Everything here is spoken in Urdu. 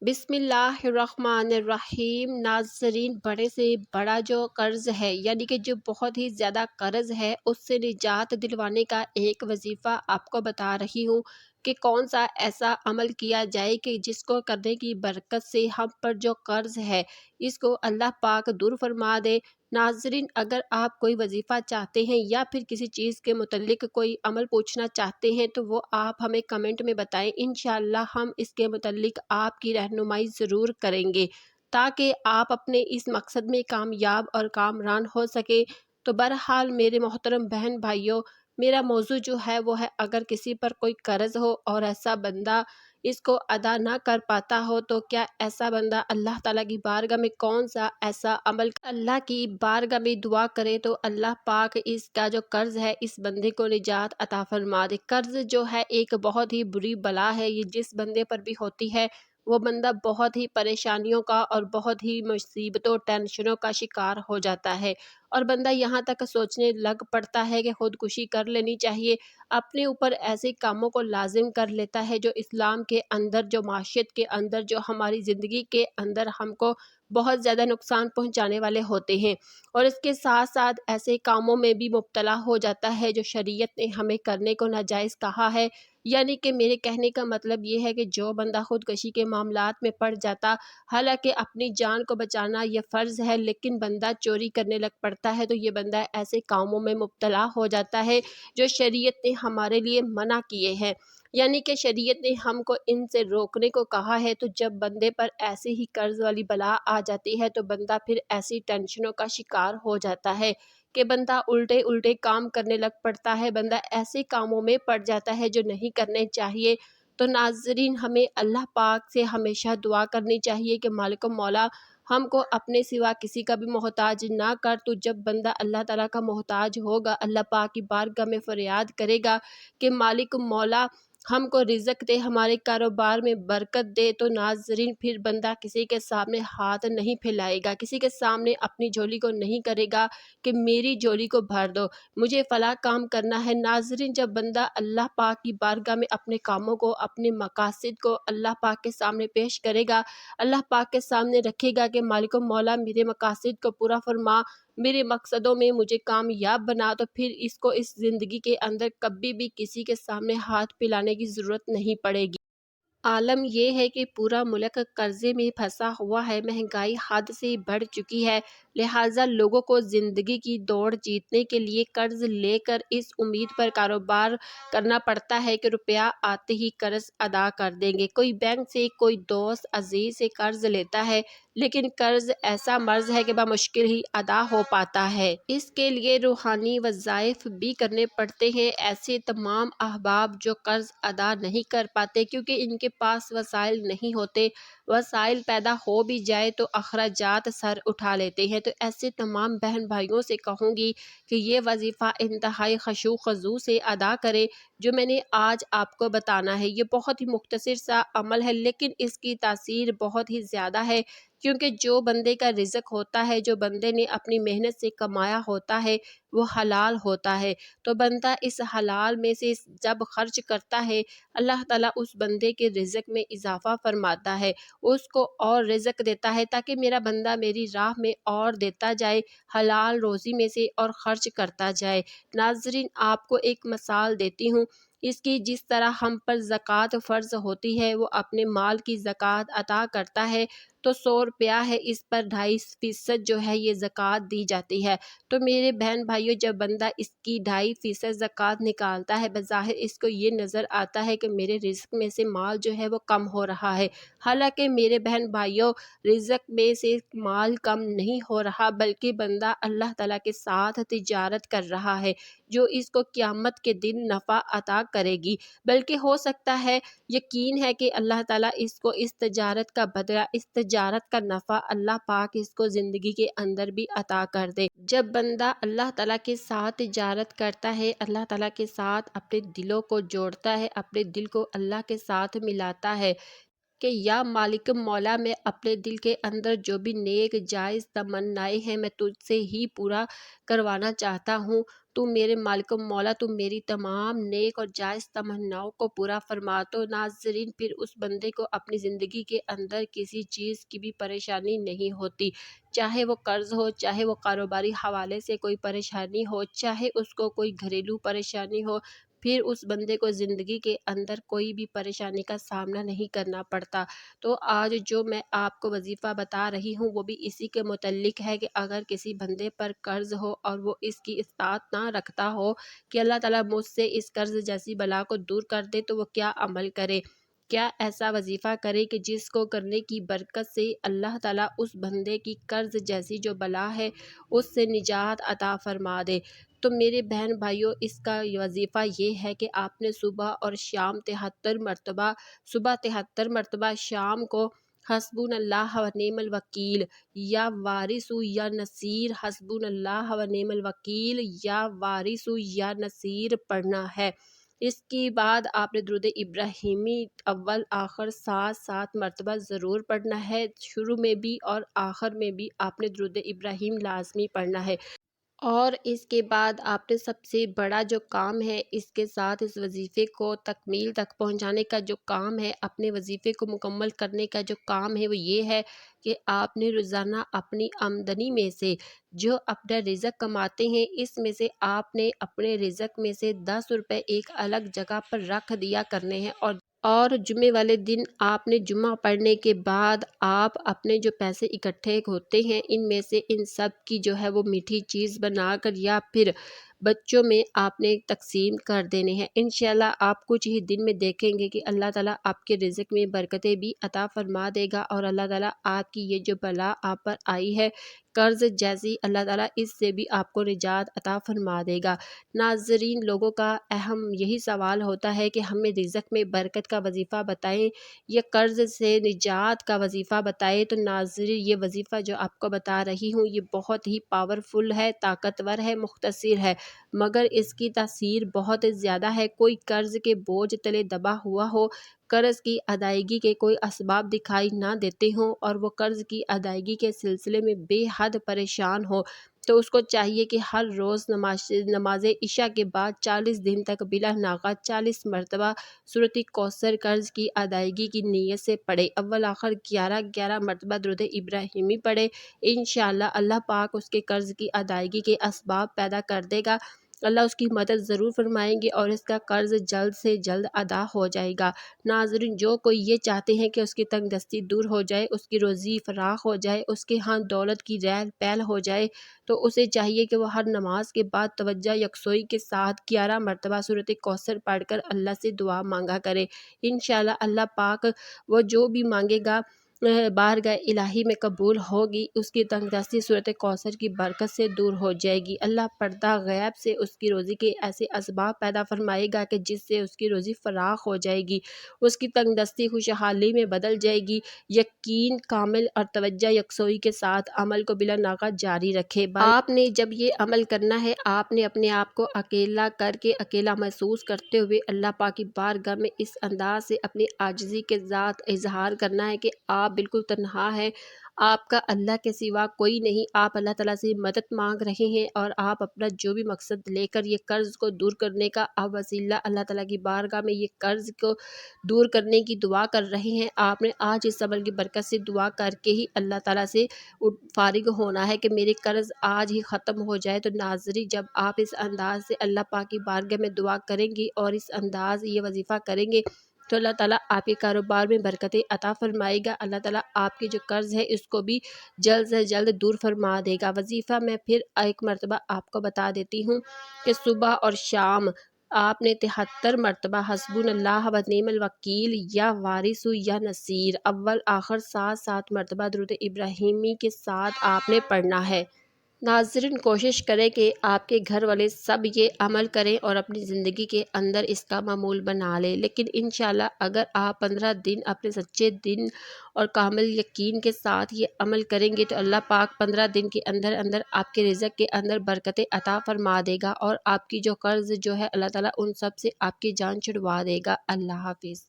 بسم اللہ الرحمن الرحیم۔ ناظرین، بڑے سے بڑا جو قرض ہے یعنی کہ جو بہت ہی زیادہ قرض ہے اس سے نجات دلوانے کا ایک وظیفہ آپ کو بتا رہی ہوں کہ کون سا ایسا عمل کیا جائے کہ جس کو کرنے کی برکت سے ہم پر جو قرض ہے اس کو اللہ پاک دور فرما دے۔ ناظرین، اگر آپ کوئی وظیفہ چاہتے ہیں یا پھر کسی چیز کے متعلق کوئی عمل پوچھنا چاہتے ہیں تو وہ آپ ہمیں کمنٹ میں بتائیں، انشاءاللہ ہم اس کے متعلق آپ کی رہنمائی ضرور کریں گے تاکہ آپ اپنے اس مقصد میں کامیاب اور کامران ہو سکے۔ تو بہرحال میرے محترم بہن بھائیوں، میرا موضوع جو ہے وہ ہے اگر کسی پر کوئی قرض ہو اور ایسا بندہ اس کو ادا نہ کر پاتا ہو تو کیا ایسا بندہ اللہ تعالیٰ کی بارگاہ میں کون سا ایسا عمل اللہ کی بارگاہ میں دعا کرے تو اللہ پاک اس کا جو قرض ہے اس بندے کو نجات عطا فرما دے۔ قرض جو ہے ایک بہت ہی بری بلا ہے، یہ جس بندے پر بھی ہوتی ہے وہ بندہ بہت ہی پریشانیوں کا اور بہت ہی مصیبتوں ٹینشنوں کا شکار ہو جاتا ہے، اور بندہ یہاں تک سوچنے لگ پڑتا ہے کہ خودکشی کر لینی چاہیے۔ اپنے اوپر ایسے کاموں کو لازم کر لیتا ہے جو اسلام کے اندر، جو معاشیت کے اندر، جو ہماری زندگی کے اندر ہم کو بہت زیادہ نقصان پہنچانے والے ہوتے ہیں، اور اس کے ساتھ ساتھ ایسے کاموں میں بھی مبتلا ہو جاتا ہے جو شریعت نے ہمیں کرنے کو ناجائز کہا ہے۔ یعنی کہ میرے کہنے کا مطلب یہ ہے کہ جو بندہ خودکشی کے معاملات میں پڑ جاتا، حالانکہ اپنی جان کو بچانا یہ فرض ہے، لیکن بندہ چوری کرنے لگ پڑتا ہے تو یہ بندہ ایسے کاموں میں مبتلا ہو جاتا ہے جو شریعت نے ہمارے لیے منع کیے ہیں۔ یعنی کہ شریعت نے ہم کو ان سے روکنے کو کہا ہے، تو جب بندے پر ایسے ہی قرض والی بلا آ جاتی ہے تو بندہ پھر ایسی ٹینشنوں کا شکار ہو جاتا ہے کہ بندہ الٹے کام کرنے لگ پڑتا ہے، بندہ ایسے کاموں میں پڑ جاتا ہے جو نہیں کرنے چاہیے۔ تو ناظرین، ہمیں اللہ پاک سے ہمیشہ دعا کرنی چاہیے کہ مالک و مولا ہم کو اپنے سوا کسی کا بھی محتاج نہ کر۔ تو جب بندہ اللہ تعالیٰ کا محتاج ہوگا، اللہ پاک کی بارگاہ میں فریاد کرے گا کہ مالک مولا ہم کو رزق دے، ہمارے کاروبار میں برکت دے، تو ناظرین پھر بندہ کسی کے سامنے ہاتھ نہیں پھیلائے گا، کسی کے سامنے اپنی جھولی کو نہیں کرے گا کہ میری جھولی کو بھر دو، مجھے فلاں کام کرنا ہے۔ ناظرین، جب بندہ اللہ پاک کی بارگاہ میں اپنے کاموں کو، اپنے مقاصد کو اللہ پاک کے سامنے پیش کرے گا، اللہ پاک کے سامنے رکھے گا کہ مالک و مولا میرے مقاصد کو پورا فرما، میرے مقصدوں میں مجھے کامیاب بنا، تو پھر اس کو اس زندگی کے اندر کبھی بھی کسی کے سامنے ہاتھ پھیلانے کی ضرورت نہیں پڑے گی۔ عالم یہ ہے کہ پورا ملک قرضے میں پھنسا ہوا ہے، مہنگائی حد سے بڑھ چکی ہے، لہٰذا لوگوں کو زندگی کی دوڑ جیتنے کے لیے قرض لے کر اس امید پر کاروبار کرنا پڑتا ہے کہ روپیہ آتے ہی قرض ادا کر دیں گے۔ کوئی بینک سے، کوئی دوست عزیز سے قرض لیتا ہے، لیکن قرض ایسا مرض ہے کہ بمشکل ہی ادا ہو پاتا ہے۔ اس کے لیے روحانی وظائف بھی کرنے پڑتے ہیں۔ ایسے تمام احباب جو قرض ادا نہیں کر پاتے کیونکہ ان کے پاس وسائل نہیں ہوتے، وسائل پیدا ہو بھی جائے تو اخراجات سر اٹھا لیتے ہیں، تو ایسے تمام بہن بھائیوں سے کہوں گی کہ یہ وظیفہ انتہائی خشوع و خضوع سے ادا کرے جو میں نے آج آپ کو بتانا ہے۔ یہ بہت ہی مختصر سا عمل ہے لیکن اس کی تاثیر بہت ہی زیادہ ہے، کیونکہ جو بندے کا رزق ہوتا ہے، جو بندے نے اپنی محنت سے کمایا ہوتا ہے وہ حلال ہوتا ہے، تو بندہ اس حلال میں سے جب خرچ کرتا ہے اللہ تعالیٰ اس بندے کے رزق میں اضافہ فرماتا ہے، اس کو اور رزق دیتا ہے تاکہ میرا بندہ میری راہ میں اور دیتا جائے، حلال روزی میں سے اور خرچ کرتا جائے۔ ناظرین، آپ کو ایک مثال دیتی ہوں اس کی، جس طرح ہم پر زکوٰۃ فرض ہوتی ہے، وہ اپنے مال کی زکوٰۃ عطا کرتا ہے تو 100 روپیہ ہے، اس پر 2.5% جو ہے یہ زکوٰۃ دی جاتی ہے۔ تو میرے بہن بھائیوں، جب بندہ اس کی 2.5% زکوٰۃ نکالتا ہے، بظاہر اس کو یہ نظر آتا ہے کہ میرے رزق میں سے مال جو ہے وہ کم ہو رہا ہے، حالانکہ میرے بہن بھائیوں رزق میں سے مال کم نہیں ہو رہا، بلکہ بندہ اللہ تعالیٰ کے ساتھ تجارت کر رہا ہے جو اس کو قیامت کے دن نفع عطا کرے گی، بلکہ ہو سکتا ہے، یقین ہے کہ اللہ تعالیٰ اس کو اس تجارت کا بدلہ، اس تجارت کا نفع اللہ پاک اس کو زندگی کے اندر بھی عطا کر دے۔ جب بندہ اللہ تعالیٰ کے ساتھ تجارت کرتا ہے، اللہ تعالیٰ کے ساتھ اپنے دلوں کو جوڑتا ہے، اپنے دل کو اللہ کے ساتھ ملاتا ہے کہ یا مالک مولا، میں اپنے دل کے اندر جو بھی نیک جائز تمنائیں ہیں میں تجھ سے ہی پورا کروانا چاہتا ہوں، تو میرے مالک و مولا تو میری تمام نیک اور جائز تمناؤں کو پورا فرما۔ تو ناظرین پھر اس بندے کو اپنی زندگی کے اندر کسی چیز کی بھی پریشانی نہیں ہوتی، چاہے وہ قرض ہو، چاہے وہ کاروباری حوالے سے کوئی پریشانی ہو، چاہے اس کو کوئی گھریلو پریشانی ہو، پھر اس بندے کو زندگی کے اندر کوئی بھی پریشانی کا سامنا نہیں کرنا پڑتا۔ تو آج جو میں آپ کو وظیفہ بتا رہی ہوں وہ بھی اسی کے متعلق ہے کہ اگر کسی بندے پر قرض ہو اور وہ اس کی اطاعت نہ رکھتا ہو کہ اللہ تعالیٰ مجھ سے اس قرض جیسی بلا کو دور کر دے، تو وہ کیا عمل کرے، کیا ایسا وظیفہ کرے کہ جس کو کرنے کی برکت سے اللہ تعالیٰ اس بندے کی قرض جیسی جو بلا ہے اس سے نجات عطا فرما دے۔ تو میرے بہن بھائیوں، اس کا وظیفہ یہ ہے کہ آپ نے صبح اور شام 73 مرتبہ، صبح 73 مرتبہ، شام کو حسبون اللہ و نعم الوکیل یا وارث یا نصیر، حسبون اللہ و نعم الوکیل یا وارث یا نصیر پڑھنا ہے۔ اس کے بعد آپ نے درود ابراہیمی اول آخر 7 مرتبہ ضرور پڑھنا ہے، شروع میں بھی اور آخر میں بھی آپ نے درود ابراہیم لازمی پڑھنا ہے۔ اور اس کے بعد آپ نے سب سے بڑا جو کام ہے، اس کے ساتھ اس وظیفے کو تکمیل تک پہنچانے کا جو کام ہے، اپنے وظیفے کو مکمل کرنے کا جو کام ہے وہ یہ ہے کہ آپ نے روزانہ اپنی آمدنی میں سے جو اپنا رزق کماتے ہیں، اس میں سے آپ نے اپنے رزق میں سے 10 روپے ایک الگ جگہ پر رکھ دیا کرنے ہیں، اور جمعے والے دن آپ نے جمعہ پڑھنے کے بعد آپ اپنے جو پیسے اکٹھے ہوتے ہیں ان میں سے ان سب کی جو ہے وہ میٹھی چیز بنا کر یا پھر بچوں میں آپ نے تقسیم کر دینے ہیں۔ انشاءاللہ آپ کچھ ہی دن میں دیکھیں گے کہ اللہ تعالیٰ آپ کے رزق میں برکتیں بھی عطا فرما دے گا، اور اللہ تعالیٰ آپ کی یہ جو بلا آپ پر آئی ہے قرض جیسی، اللہ تعالیٰ اس سے بھی آپ کو نجات عطا فرما دے گا۔ ناظرین، لوگوں کا اہم یہی سوال ہوتا ہے کہ ہمیں رزق میں برکت کا وظیفہ بتائیں یا قرض سے نجات کا وظیفہ بتائیں۔ تو ناظرین، یہ وظیفہ جو آپ کو بتا رہی ہوں یہ بہت ہی پاورفل ہے، طاقتور ہے، مختصر ہے، مگر اس کی تاثیر بہت زیادہ ہے۔ کوئی قرض کے بوجھ تلے دبا ہوا ہو، قرض کی ادائیگی کے کوئی اسباب دکھائی نہ دیتے ہوں اور وہ قرض کی ادائیگی کے سلسلے میں بے حد پریشان ہو، تو اس کو چاہیے کہ ہر روز نماز عشاء کے بعد 40 دن تک بلا ناغہ 40 مرتبہ سورۃ کوثر قرض کی ادائیگی کی نیت سے پڑھے، اول آخر 11 مرتبہ درود ابراہیمی پڑھے۔ انشاءاللہ اللہ پاک اس کے قرض کی ادائیگی کے اسباب پیدا کر دے گا، اللہ اس کی مدد ضرور فرمائیں گے اور اس کا قرض جلد سے جلد ادا ہو جائے گا۔ ناظرین، جو کوئی یہ چاہتے ہیں کہ اس کی تنگ دستی دور ہو جائے، اس کی روزی فراخ ہو جائے، اس کے ہاں دولت کی ریل پیل ہو جائے، تو اسے چاہیے کہ وہ ہر نماز کے بعد توجہ یکسوئی کے ساتھ 11 مرتبہ سورۃ کوثر پڑھ کر اللہ سے دعا مانگا کرے۔ انشاءاللہ اللہ پاک وہ جو بھی مانگے گا بارگاہ الہی میں قبول ہوگی، اس کی تنگ دستی سورۃ کوثر کی برکت سے دور ہو جائے گی۔ اللہ پردہ غیب سے اس کی روزی کے ایسے اسباب پیدا فرمائے گا کہ جس سے اس کی روزی فراخ ہو جائے گی، اس کی تنگ دستی خوشحالی میں بدل جائے گی۔ یقین کامل اور توجہ یکسوئی کے ساتھ عمل کو بلا ناغہ جاری رکھے۔ آپ نے جب یہ عمل کرنا ہے، آپ نے اپنے آپ کو اکیلا کر کے، اکیلا محسوس کرتے ہوئے اللہ پاک کی بارگاہ میں اس انداز سے اپنی عاجزی کے ذات اظہار کرنا ہے کہ آپ بالکل تنہا ہیں، آپ کا اللہ کے سوا کوئی نہیں، آپ اللہ تعالیٰ سے مدد مانگ رہے ہیں اور آپ اپنا جو بھی مقصد لے کر یہ قرض کو دور کرنے کا آپ وسیلہ اللہ تعالیٰ کی بارگاہ میں یہ قرض کو دور کرنے کی دعا کر رہے ہیں، آپ نے آج اس عمل کی برکت سے دعا کر کے ہی اللہ تعالیٰ سے فارغ ہونا ہے کہ میرے قرض آج ہی ختم ہو جائے۔ تو ناظرین، جب آپ اس انداز سے اللہ پاک کی بارگاہ میں دعا کریں گی اور اس انداز یہ وظیفہ کریں گے تو اللہ تعالیٰ آپ کے کاروبار میں برکتیں عطا فرمائے گا، اللہ تعالیٰ آپ کے جو قرض ہے اس کو بھی جلد سے جلد دور فرما دے گا۔ وظیفہ میں پھر ایک مرتبہ آپ کو بتا دیتی ہوں کہ صبح اور شام آپ نے 73 مرتبہ حسبون اللہ و نعم الوکیل یا وارث یا نصیر اول آخر 7 مرتبہ درود ابراہیمی کے ساتھ آپ نے پڑھنا ہے۔ ناظرین، کوشش کریں کہ آپ کے گھر والے سب یہ عمل کریں اور اپنی زندگی کے اندر اس کا معمول بنا لیں، لیکن انشاءاللہ اگر آپ 15 دن اپنے سچے دن اور کامل یقین کے ساتھ یہ عمل کریں گے تو اللہ پاک 15 دن کے اندر اندر آپ کے رزق کے اندر برکتیں عطا فرما دے گا اور آپ کی جو قرض جو ہے اللہ تعالیٰ ان سب سے آپ کی جان چھڑوا دے گا۔ اللہ حافظ۔